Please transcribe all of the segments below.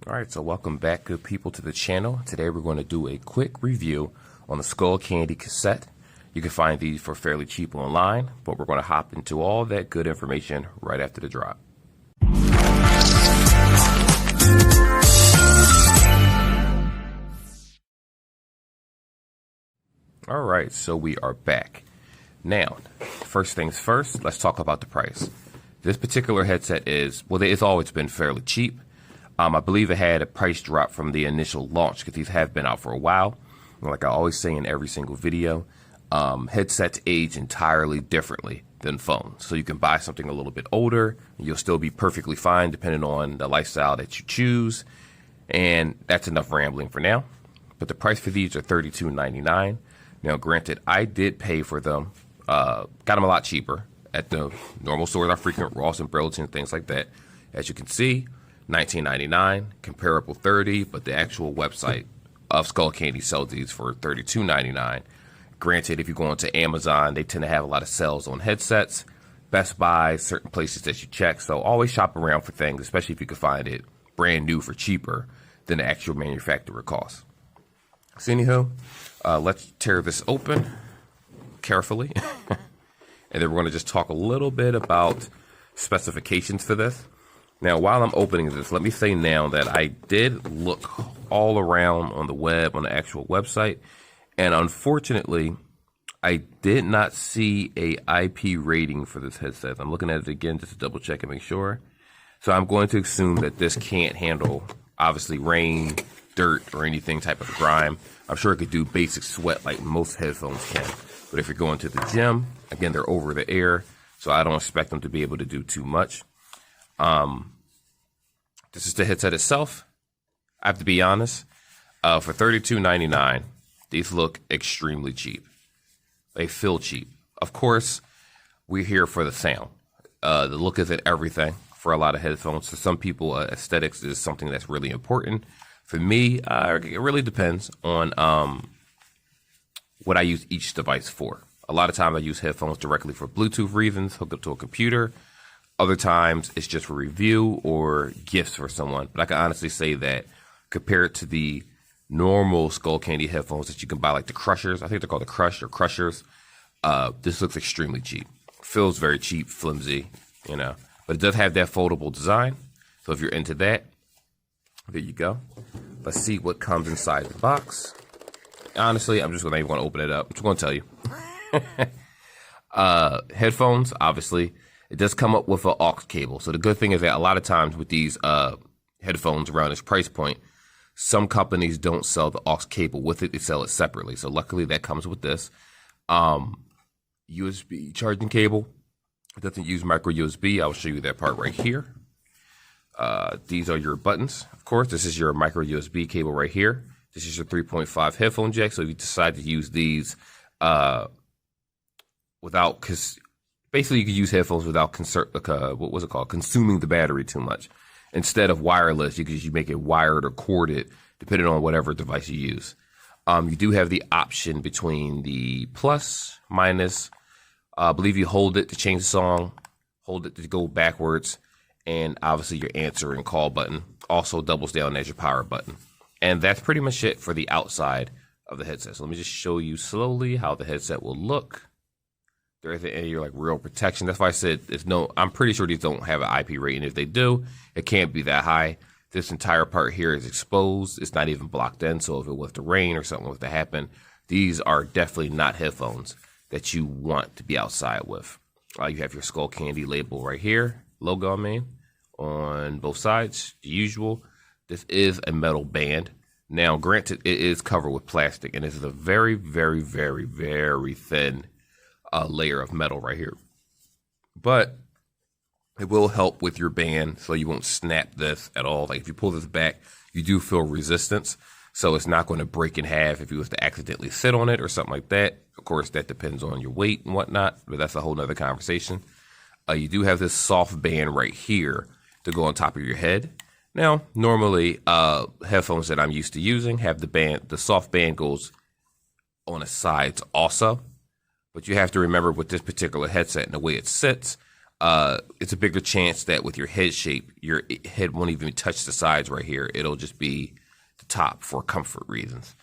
All right, so welcome back, good people, to the channel. Today we're going to do a quick review on the Skull Candy cassette. You can find these for fairly cheap online, but we're going to hop into all that good information right after the drop. All right, so we are back. Now, first things first, let's talk about the price. This particular headset it's always been fairly cheap. I believe it had a price drop from the initial launch because these have been out for a while. Like I always say in every single video, headsets age entirely differently than phones. So you can buy something a little bit older, and you'll still be perfectly fine depending on the lifestyle that you choose. And that's enough rambling for now. But the price for these are $32.99. Now, granted, I did pay for them, got them a lot cheaper at the normal stores I frequent, Ross and Burlington, things like that. As you can see, $19.99, comparable $30, but the actual website of Skull Candy sells these for $32.99. Granted, if you go onto Amazon, they tend to have a lot of sales on headsets, Best Buy, certain places that you check. So always shop around for things, especially if you can find it brand new for cheaper than the actual manufacturer costs. So anywho, let's tear this open carefully. And then we're going to just talk a little bit about specifications for this. Now, while I'm opening this, let me say now that I did look all around on the web, on the actual website, and unfortunately, I did not see a IP rating for this headset. I'm looking at it again just to double check and make sure. So I'm going to assume that this can't handle, obviously, rain, dirt, or anything type of grime. I'm sure it could do basic sweat like most headphones can. But if you're going to the gym, again, they're over the air, so I don't expect them to be able to do too much. This is the headset itself. I have to be honest, for $32.99, these look extremely cheap. They feel cheap. Of course, we're here for the sound. The look isn't everything for a lot of headphones. For some people, aesthetics is something that's really important. For me, it really depends on what I use each device for. A lot of times I use headphones directly for Bluetooth reasons, hook up to a computer. Other times it's just for review or gifts for someone. But I can honestly say that compared to the normal Skull Candy headphones that you can buy, like the Crushers, I think they're called the Crush or Crushers, this looks extremely cheap. Feels very cheap, flimsy, but it does have that foldable design. So if you're into that, there you go. Let's see what comes inside the box. Honestly, I'm just going to open it up. I'm just going to tell you. Headphones, obviously. It does come up with an aux cable. So the good thing is that a lot of times with these headphones around this price point, some companies don't sell the aux cable with it. They sell it separately. So luckily that comes with this. USB charging cable. It doesn't use micro USB. I'll show you that part right here. These are your buttons. Of course, this is your micro USB cable right here. This is your 3.5 headphone jack. So if you decide to use these basically, you can use headphones without consuming the battery too much. Instead of wireless, you make it wired or corded, depending on whatever device you use. You do have the option between the plus, minus. I believe you hold it to change the song, hold it to go backwards, and obviously your answer and call button also doubles down as your power button. And that's pretty much it for the outside of the headset. So let me just show you slowly how the headset will look. There isn't any real protection. That's why I said I'm pretty sure these don't have an IP rating. If they do, it can't be that high. This entire part here is exposed. It's not even blocked in. So if it was to rain or something was to happen, these are definitely not headphones that you want to be outside with. You have your Skull Candy label right here, logo on both sides, the usual. This is a metal band. Now, granted, it is covered with plastic, and this is a very, very, very, very thin layer of metal right here. But it will help with your band so you won't snap this at all. Like if you pull this back, you do feel resistance. So it's not going to break in half if you was to accidentally sit on it or something like that. Of course, that depends on your weight and whatnot, but that's a whole nother conversation. You do have this soft band right here to go on top of your head. Now, normally, headphones that I'm used to using have the soft band goes on the sides also. But you have to remember with this particular headset and the way it sits, it's a bigger chance that with your head shape, your head won't even touch the sides right here. It'll just be the top for comfort reasons.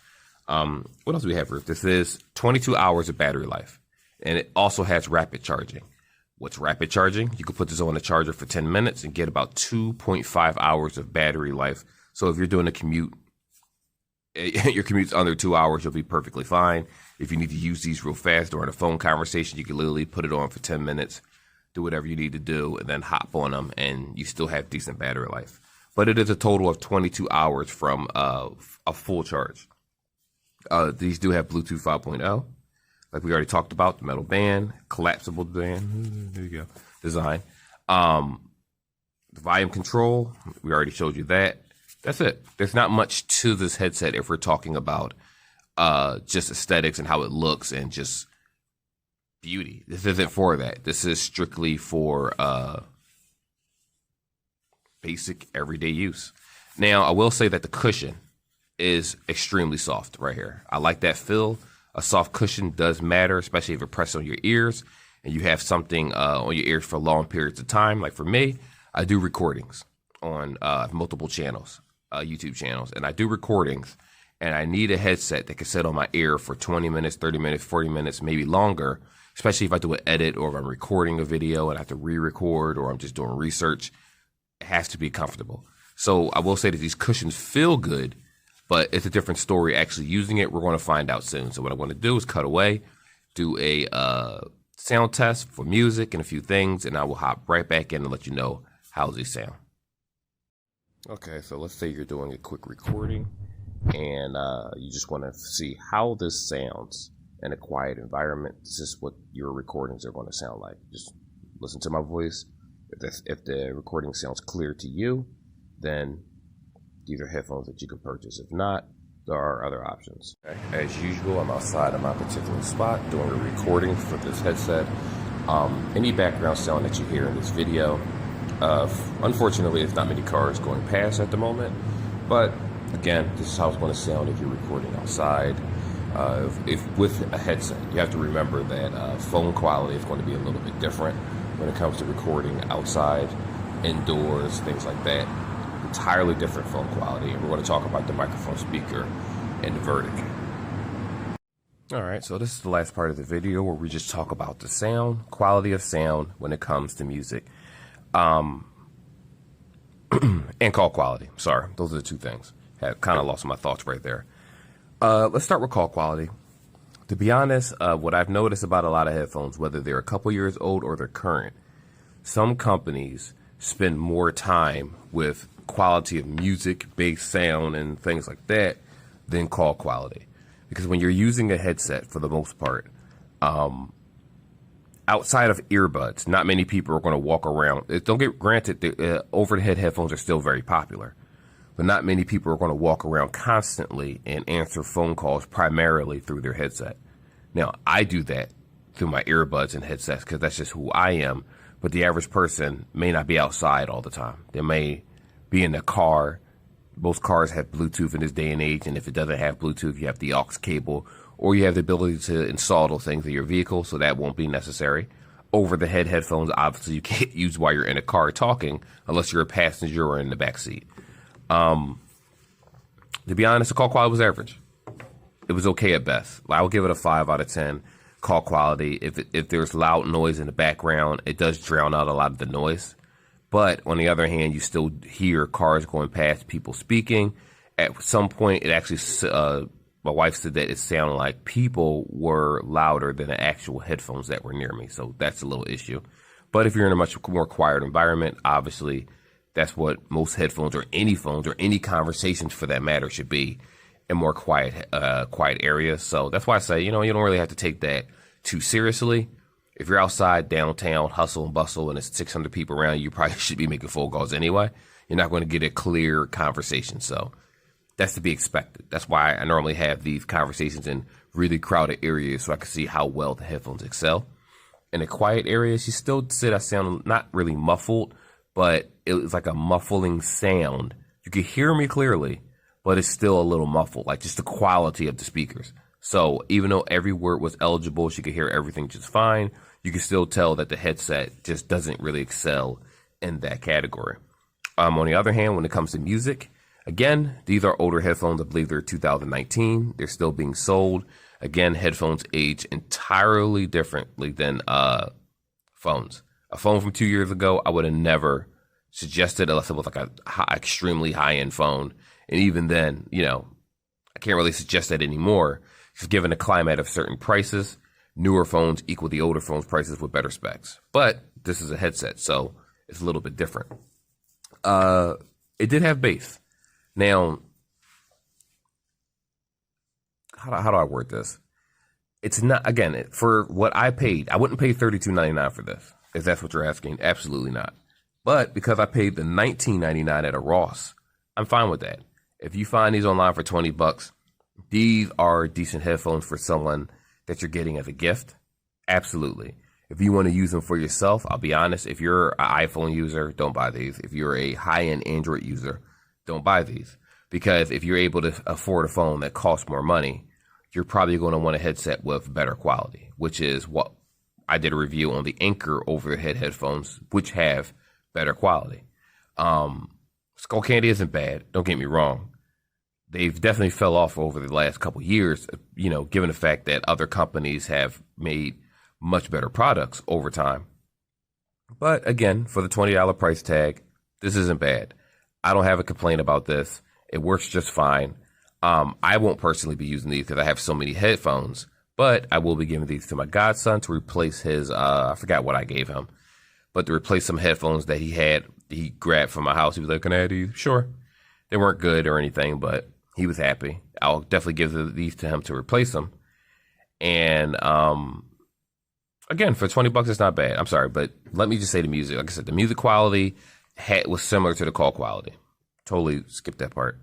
What else do we have, Ruth? This is 22 hours of battery life, and it also has rapid charging. What's rapid charging? You can put this on the charger for 10 minutes and get about 2.5 hours of battery life. So if you're doing a commute, your commute's under 2 hours, you'll be perfectly fine. If you need to use these real fast during a phone conversation, you can literally put it on for 10 minutes, do whatever you need to do, and then hop on them, and you still have decent battery life. But it is a total of 22 hours from a full charge. These do have Bluetooth 5.0. Like we already talked about, the metal band, collapsible band, there you go, design. The volume control, we already showed you that. That's it. There's not much to this headset if we're talking about just aesthetics and how it looks and just beauty. This isn't for that. This is strictly for basic everyday use. Now, I will say that the cushion is extremely soft right here. I like that feel. A soft cushion does matter, especially if it presses on your ears and you have something on your ears for long periods of time. Like for me, I do recordings on multiple channels, YouTube channels, and I do recordings, and I need a headset that can sit on my ear for 20 minutes, 30 minutes, 40 minutes, maybe longer, especially if I do an edit or if I'm recording a video and I have to re-record or I'm just doing research. It has to be comfortable. So I will say that these cushions feel good, but it's a different story actually using it. We're going to find out soon. So what I'm going to do is cut away, do a sound test for music and a few things, and I will hop right back in and let you know how these sound. Okay, so let's say you're doing a quick recording, and you just want to see how this sounds in a quiet environment. This is what your recordings are going to sound like. Just listen to my voice. If the recording sounds clear to you, then these are headphones that you can purchase. If not, there are other options. Okay. As usual, I'm outside of my particular spot doing a recording for this headset. Any background sound that you hear in this video, unfortunately, there's not many cars going past at the moment. But again, this is how it's going to sound if you're recording outside. If with a headset, you have to remember that phone quality is going to be a little bit different when it comes to recording outside, indoors, things like that. Entirely different phone quality, and we're going to talk about the microphone speaker and the verdict. All right, so this is the last part of the video where we just talk about the sound, quality of sound when it comes to music, and call quality. Sorry, those are the two things. Had kind of lost my thoughts right there. Let's start with call quality. To be honest, what I've noticed about a lot of headphones, whether they're a couple years old or they're current, some companies spend more time with quality of music, bass sound, and things like that than call quality. Because when you're using a headset, for the most part, outside of earbuds, not many people are going to walk around. Don't get granted, the over-the-head headphones are still very popular, but not many people are going to walk around constantly and answer phone calls primarily through their headset. Now, I do that through my earbuds and headsets because that's just who I am. But the average person may not be outside all the time. They may be in the car. Most cars have Bluetooth in this day and age, and if it doesn't have Bluetooth, you have the aux cable, or you have the ability to install those things in your vehicle, so that won't be necessary. Over-the-head headphones, obviously, you can't use while you're in a car talking, unless you're a passenger or in the back seat. To be honest, the call quality was average. It was okay at best. I would give it a 5 out of 10. Call quality. If there's loud noise in the background, it does drown out a lot of the noise. But on the other hand, you still hear cars going past, people speaking. At some point, it actually, my wife said that it sounded like people were louder than the actual headphones that were near me. So that's a little issue. But if you're in a much more quiet environment, obviously that's what most headphones or any phones or any conversations for that matter should be. In more quiet areas. So that's why I say, you don't really have to take that too seriously. If you're outside downtown, hustle and bustle, and it's 600 people around you, probably should be making phone calls anyway. You're not going to get a clear conversation. So that's to be expected. That's why I normally have these conversations in really crowded areas so I can see how well the headphones excel. In a quiet area, she still said I sound not really muffled, but it was like a muffling sound. You could hear me clearly, but it's still a little muffled, like just the quality of the speakers. So even though every word was eligible, she could hear everything just fine. you can still tell that the headset just doesn't really excel in that category. On the other hand, when it comes to music, again, these are older headphones. I believe they're 2019. They're still being sold. Again, headphones age entirely differently than phones. A phone from 2 years ago, I would have never suggested unless it was like a extremely high-end phone. And even then, I can't really suggest that anymore. Because given the climate of certain prices, newer phones equal the older phones' prices with better specs. But this is a headset, so it's a little bit different. It did have bass. Now, how do I word this? It's not, again, for what I paid, I wouldn't pay $32.99 for this, if that's what you're asking. Absolutely not. But because I paid the $19.99 at a Ross, I'm fine with that. If you find these online for $20, these are decent headphones for someone that you're getting as a gift. Absolutely. If you want to use them for yourself, I'll be honest, if you're an iPhone user, don't buy these. If you're a high-end Android user, don't buy these. Because if you're able to afford a phone that costs more money, you're probably going to want a headset with better quality, which is what I did a review on the Anchor over-the-head headphones, which have better quality. Skull Candy isn't bad, don't get me wrong. They've definitely fell off over the last couple of years, given the fact that other companies have made much better products over time. But again, for the $20 price tag, this isn't bad. I don't have a complaint about this. It works just fine. I won't personally be using these because I have so many headphones, but I will be giving these to my godson to replace his, I forgot what I gave him, but to replace some headphones that he grabbed from my house. He was like, "Can I have these?" Sure. They weren't good or anything, but he was happy. I'll definitely give these to him to replace them. And again, for $20, it's not bad. I'm sorry, but let me just say the music. Like I said, the music quality was similar to the call quality. Totally skipped that part.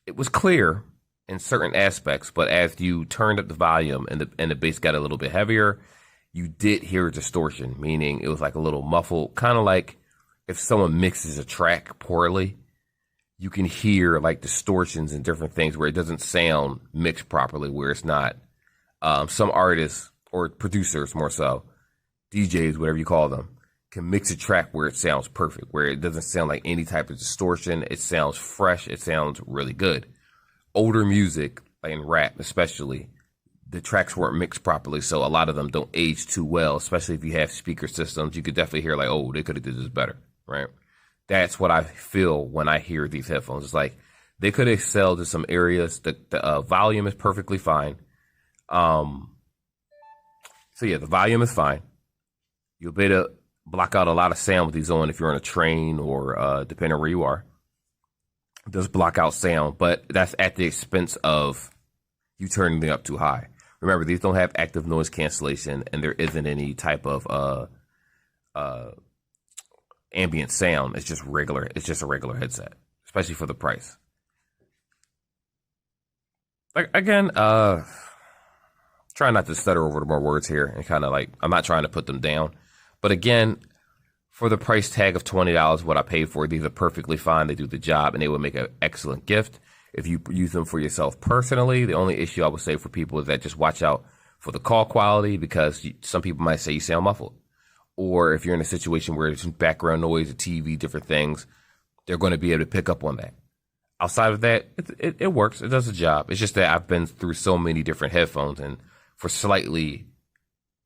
It was clear in certain aspects, but as you turned up the volume and the bass got a little bit heavier, you did hear a distortion, meaning it was like a little muffled, kind of like if someone mixes a track poorly, you can hear like distortions and different things where it doesn't sound mixed properly, where it's not. Some artists or producers, more so, DJs, whatever you call them, can mix a track where it sounds perfect, where it doesn't sound like any type of distortion. It sounds fresh. It sounds really good. Older music, like in rap especially, the tracks weren't mixed properly, so a lot of them don't age too well, especially if you have speaker systems. You could definitely hear like, oh, they could have did this better, right? That's what I feel when I hear these headphones. It's like they could have excelled in some areas. The volume is perfectly fine. So yeah, the volume is fine. You'll be able to block out a lot of sound with these on if you're on a train or depending on where you are. It does block out sound, but that's at the expense of you turning them up too high. Remember, these don't have active noise cancellation, and there isn't any type of ambient sound. It's just regular. It's just a regular headset, especially for the price. Like again, try not to stutter over the more words here and kind of like, I'm not trying to put them down. But again, for the price tag of $20, what I paid for, these are perfectly fine. They do the job and they will make an excellent gift. If you use them for yourself personally, the only issue I would say for people is that just watch out for the call quality, because some people might say you sound muffled. Or if you're in a situation where there's background noise, a TV, different things, they're going to be able to pick up on that. Outside of that, it works. It does the job. It's just that I've been through so many different headphones, and for slightly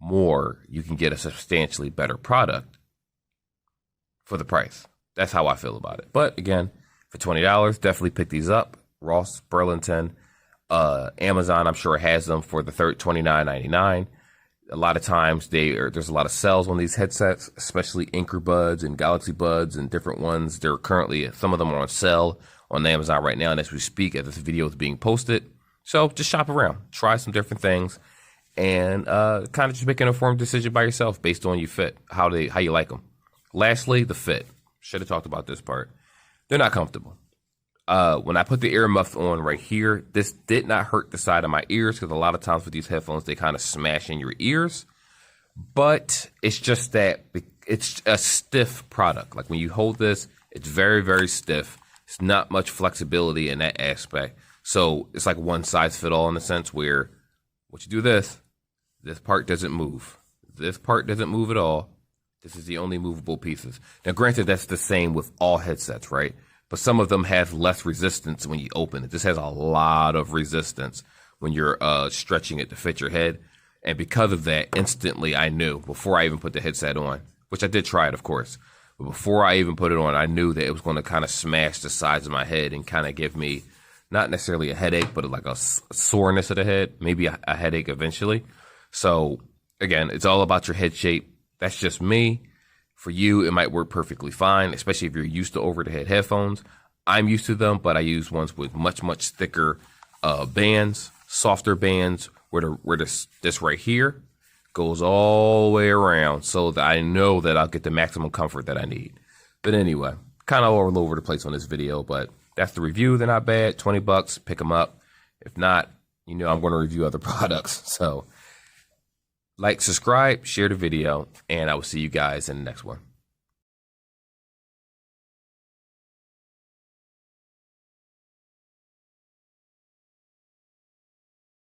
more, you can get a substantially better product for the price. That's how I feel about it. But again, for $20, definitely pick these up. Ross, Burlington, Amazon, I'm sure has them for the $29.99. A lot of times there's a lot of sales on these headsets, especially Anchor Buds and Galaxy Buds and different ones. They're currently, some of them are on sale on Amazon right now, and as we speak, as this video is being posted. So just shop around, try some different things, and kind of just make an informed decision by yourself based on your fit, how you like them. Lastly, the fit. Should have talked about this part. They're not comfortable. When I put the ear muff on right here, this did not hurt the side of my ears, because a lot of times with these headphones, they kind of smash in your ears. But it's just that it's a stiff product. Like when you hold this, it's very, very stiff. It's not much flexibility in that aspect. So it's like one size fit all in a sense where, what you do this, This part doesn't move. This part doesn't move at all. This is the only movable pieces. Now, granted, that's the same with all headsets, right? But some of them have less resistance when you open it. This has a lot of resistance when you're stretching it to fit your head. And because of that, instantly I knew, before I even put the headset on, which I did try it, of course, but before I even put it on, I knew that it was going to kind of smash the sides of my head and kind of give me not necessarily a headache, but like a soreness of the head, maybe a headache eventually. So again, it's all about your head shape. That's just me. For you, it might work perfectly fine, especially if you're used to over-the-head headphones. I'm used to them, but I use ones with much, much thicker bands, softer bands, where this right here goes all the way around, so that I know that I'll get the maximum comfort that I need. But anyway, kind of all over the place on this video, but that's the review. They're not bad. $20, pick them up. If not, you know I'm going to review other products. So like, subscribe, share the video, and I will see you guys in the next one.